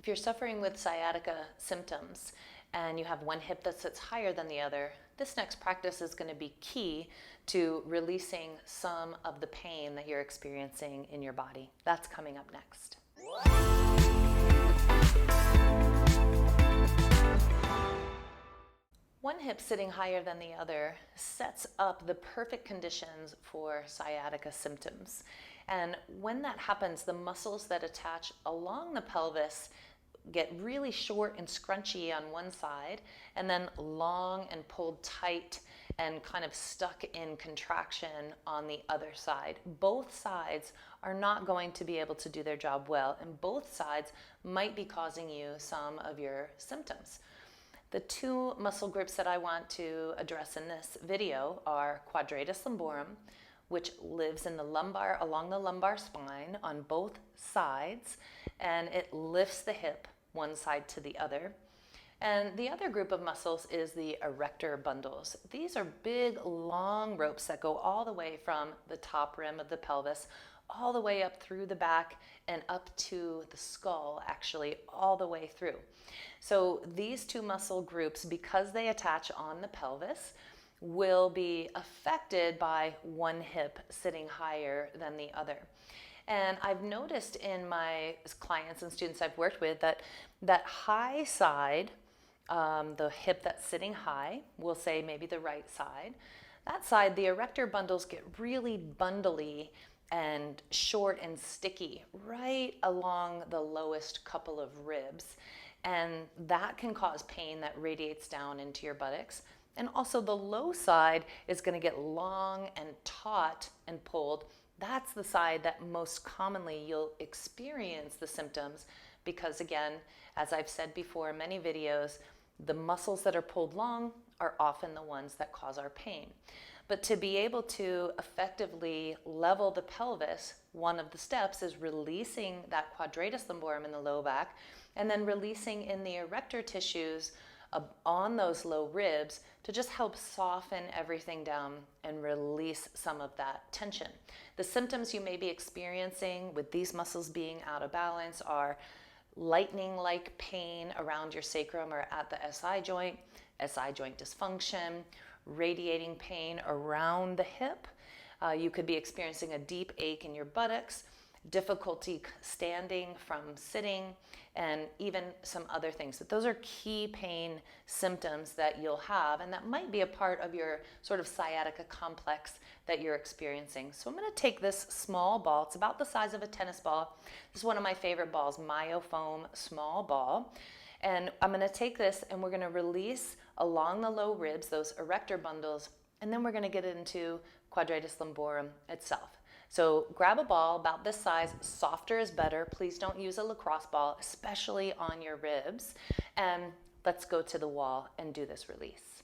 If you're suffering with sciatica symptoms and you have one hip that sits higher than the other, this next practice is going to be key to releasing some of the pain that you're experiencing in your body. That's coming up next. One hip sitting higher than the other sets up the perfect conditions for sciatica symptoms. And when that happens, the muscles that attach along the pelvis get really short and scrunchy on one side, and then long and pulled tight and kind of stuck in contraction on the other side. Both sides are not going to be able to do their job well, and both sides might be causing you some of your symptoms. The two muscle groups that I want to address in this video are Quadratus Lumborum, which lives in the lumbar, along the lumbar spine on both sides, and it lifts the hip one side to the other. And the other group of muscles is the Erector Bundles. These are big, long ropes that go all the way from the top rim of the pelvis, all the way up through the back and up to the skull, actually, all the way through. So these two muscle groups, because they attach on the pelvis, will be affected by one hip sitting higher than the other. And I've noticed in my clients and students I've worked with that high side, the hip that's sitting high, we'll say maybe the right side, that side, the erector bundles get really bundly and short and sticky right along the lowest couple of ribs. And that can cause pain that radiates down into your buttocks. And also the low side is going to get long and taut and pulled. That's the side that most commonly you'll experience the symptoms because, again, as I've said before in many videos, the muscles that are pulled long are often the ones that cause our pain. But to be able to effectively level the pelvis, one of the steps is releasing that Quadratus Lumborum in the low back and then releasing in the erector tissues on those low ribs to just help soften everything down and release some of that tension. The symptoms you may be experiencing with these muscles being out of balance are lightning-like pain around your sacrum or at the SI joint dysfunction, radiating pain around the hip. You could be experiencing a deep ache in your buttocks, difficulty standing from sitting, and even some other things. But those are key pain symptoms that you'll have, and that might be a part of your sort of sciatica complex that you're experiencing. So I'm going to take this small ball. It's about the size of a tennis ball. This is one of my favorite balls, Myofoam small ball. And I'm going to take this and we're going to release along the low ribs, those erector bundles, and then we're going to get into Quadratus Lumborum itself. So grab a ball about this size, softer is better. Please don't use a lacrosse ball, especially on your ribs. And let's go to the wall and do this release.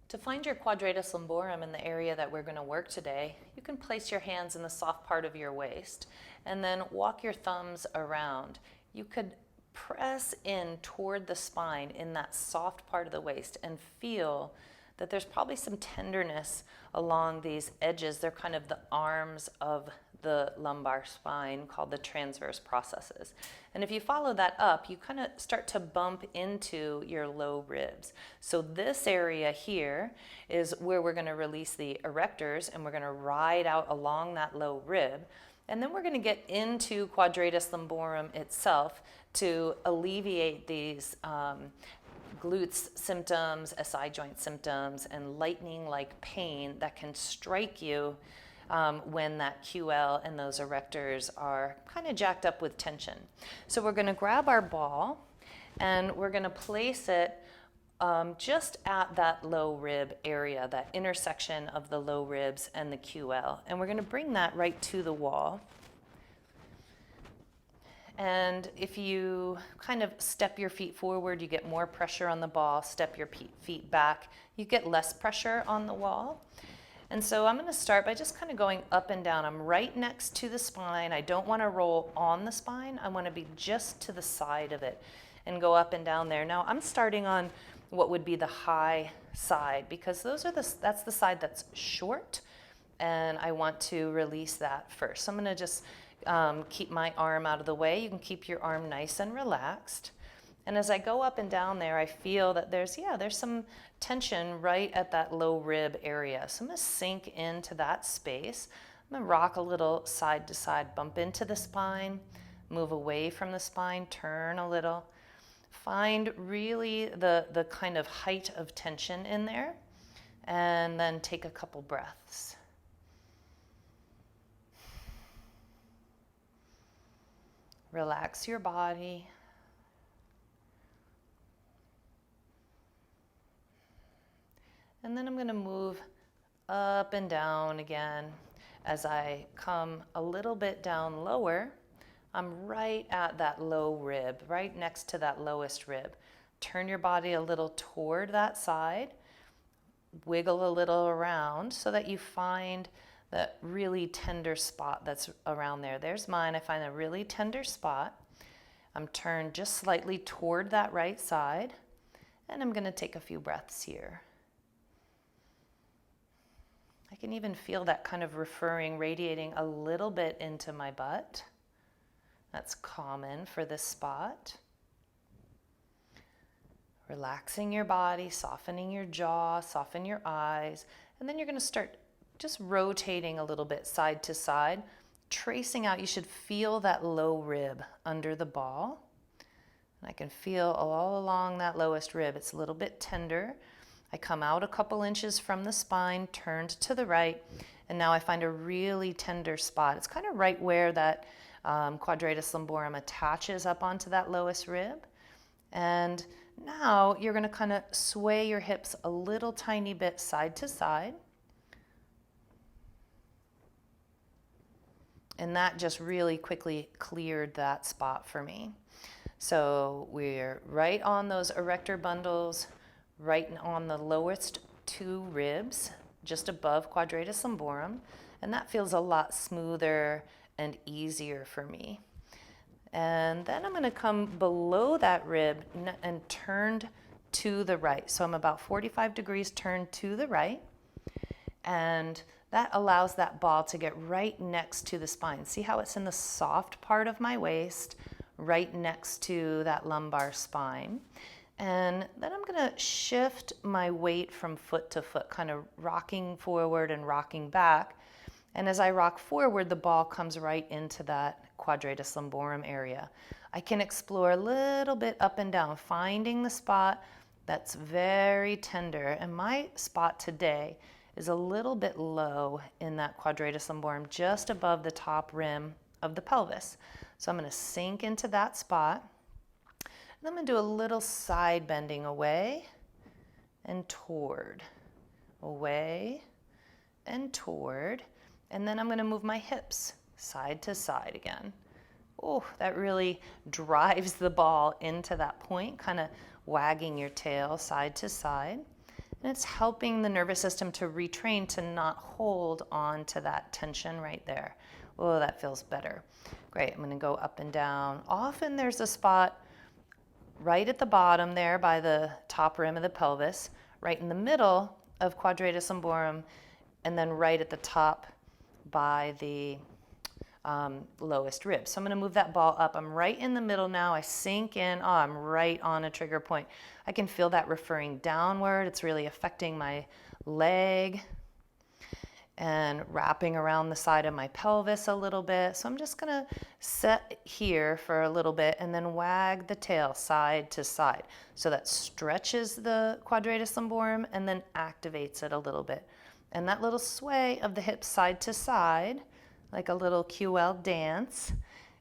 To find your Quadratus Lumborum in the area that we're going to work today, you can place your hands in the soft part of your waist and then walk your thumbs around. You could press in toward the spine in that soft part of the waist and feel that there's probably some tenderness along these edges. They're kind of the arms of the lumbar spine called the transverse processes. And if you follow that up, you kind of start to bump into your low ribs. So this area here is where we're going to release the erectors and we're going to ride out along that low rib. And then we're going to get into Quadratus Lumborum itself to alleviate these glutes symptoms, SI joint symptoms, and lightning-like pain that can strike you when that QL and those erectors are kind of jacked up with tension. So we're going to grab our ball and we're going to place it just at that low rib area, that intersection of the low ribs and the QL. And we're going to bring that right to the wall. And if you kind of step your feet forward, you get more pressure on the ball. Step your feet back, you get less pressure on the wall. And so I'm going to start by just kind of going up and down. I'm right next to the spine. I don't want to roll on the spine. I want to be just to the side of it and go up and down there. Now I'm starting on what would be the high side because that's the side that's short, and I want to release that first. So I'm going to just keep my arm out of the way. You can keep your arm nice and relaxed. And as I go up and down there, I feel that there's some tension right at that low rib area. So I'm going to sink into that space. I'm going to rock a little side to side, bump into the spine, move away from the spine, turn a little. Find really the kind of height of tension in there, and then take a couple breaths. Relax your body. And then I'm going to move up and down again. As I come a little bit down lower, I'm right at that low rib, right next to that lowest rib. Turn your body a little toward that side. Wiggle a little around so that you find that really tender spot that's around there. There's mine. I find a really tender spot. I'm turned just slightly toward that right side, and I'm going to take a few breaths here. I can even feel that kind of radiating a little bit into my butt. That's common for this spot. Relaxing your body, softening your jaw, soften your eyes, and then you're going to start just rotating a little bit side to side, tracing out. You should feel that low rib under the ball. And I can feel all along that lowest rib. It's a little bit tender. I come out a couple inches from the spine, turned to the right, and now I find a really tender spot. It's kind of right where that Quadratus Lumborum attaches up onto that lowest rib. And now you're going to kind of sway your hips a little tiny bit side to side. And that just really quickly cleared that spot for me. So we're right on those erector bundles, right on the lowest two ribs, just above Quadratus Lumborum. And that feels a lot smoother and easier for me. And then I'm going to come below that rib and turned to the right. So I'm about 45 degrees turned to the right. And that allows that ball to get right next to the spine. See how it's in the soft part of my waist, right next to that lumbar spine. And then I'm going to shift my weight from foot to foot, kind of rocking forward and rocking back. And as I rock forward, the ball comes right into that Quadratus Lumborum area. I can explore a little bit up and down, finding the spot that's very tender. And my spot today is a little bit low in that Quadratus Lumborum, just above the top rim of the pelvis. So I'm going to sink into that spot. And I'm going to do a little side bending away and toward, away and toward. And then I'm going to move my hips side to side again. Oh, that really drives the ball into that point, kind of wagging your tail side to side. And it's helping the nervous system to retrain to not hold on to that tension right there. Oh, that feels better. Great, I'm going to go up and down. Often there's a spot right at the bottom there by the top rim of the pelvis, right in the middle of Quadratus Lumborum, and then right at the top by the lowest rib. So I'm going to move that ball up. I'm right in the middle now. I sink in. Oh, I'm right on a trigger point. I can feel that referring downward. It's really affecting my leg and wrapping around the side of my pelvis a little bit. So I'm just going to set here for a little bit and then wag the tail side to side. So that stretches the Quadratus Lumborum and then activates it a little bit. And that little sway of the hips side to side, like a little QL dance,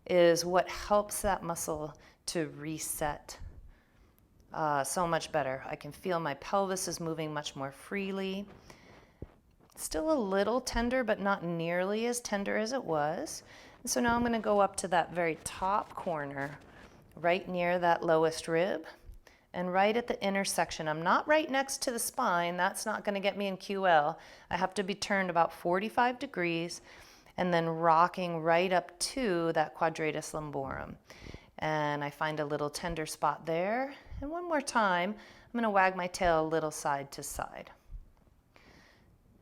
is what helps that muscle to reset so much better. I can feel my pelvis is moving much more freely. Still a little tender, but not nearly as tender as it was. And so now I'm going to go up to that very top corner, right near that lowest rib, and right at the intersection. I'm not right next to the spine. That's not going to get me in QL. I have to be turned about 45 degrees and then rocking right up to that Quadratus Lumborum. And I find a little tender spot there. And one more time, I'm going to wag my tail a little side to side.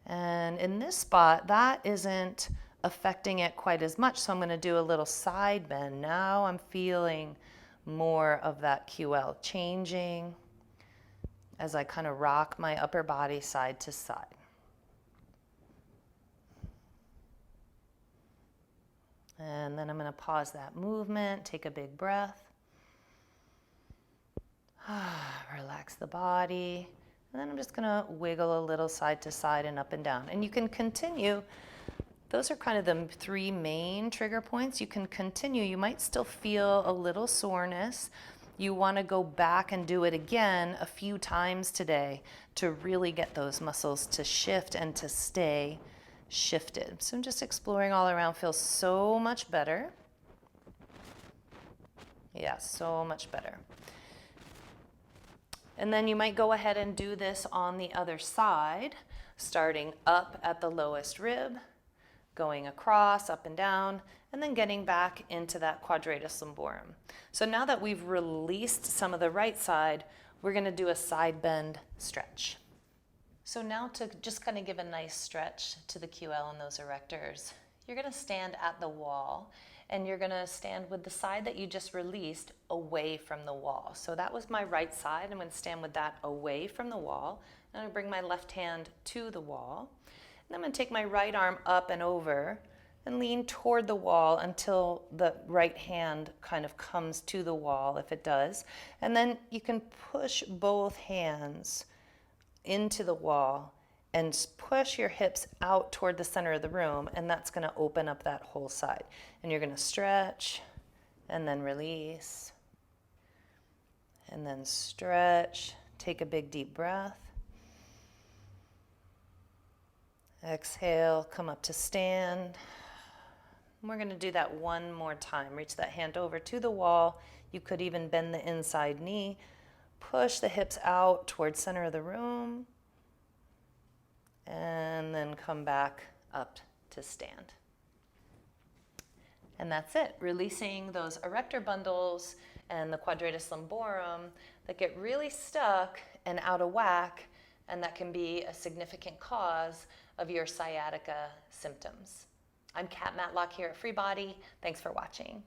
And in this spot, that isn't affecting it quite as much. So I'm going to do a little side bend. Now I'm feeling more of that QL changing as I kind of rock my upper body side to side. And then I'm going to pause that movement, take a big breath. Relax the body. And then I'm just going to wiggle a little side to side and up and down. And you can continue. Those are kind of the three main trigger points. You can continue. You might still feel a little soreness. You want to go back and do it again a few times today to really get those muscles to shift and to stay shifted. So I'm just exploring all around. Feels so much better. Yeah, so much better. And then you might go ahead and do this on the other side, starting up at the lowest rib, going across, up and down, and then getting back into that Quadratus Lumborum. So now that we've released some of the right side, we're going to do a side bend stretch. So now to just kind of give a nice stretch to the QL and those erectors, you're going to stand at the wall, and you're going to stand with the side that you just released away from the wall. So that was my right side. I'm going to stand with that away from the wall. And I'm going to bring my left hand to the wall. And I'm going to take my right arm up and over and lean toward the wall until the right hand kind of comes to the wall, if it does. And then you can push both hands into the wall and push your hips out toward the center of the room, and that's going to open up that whole side. And you're going to stretch and then release and then stretch. Take a big deep breath. Exhale, come up to stand. And we're going to do that one more time. Reach that hand over to the wall. You could even bend the inside knee. Push the hips out towards center of the room. And then come back up to stand. And that's it. Releasing those erector bundles and the Quadratus Lumborum that get really stuck and out of whack, and that can be a significant cause of your sciatica symptoms. I'm Kat Matlock here at Free Body. Thanks for watching.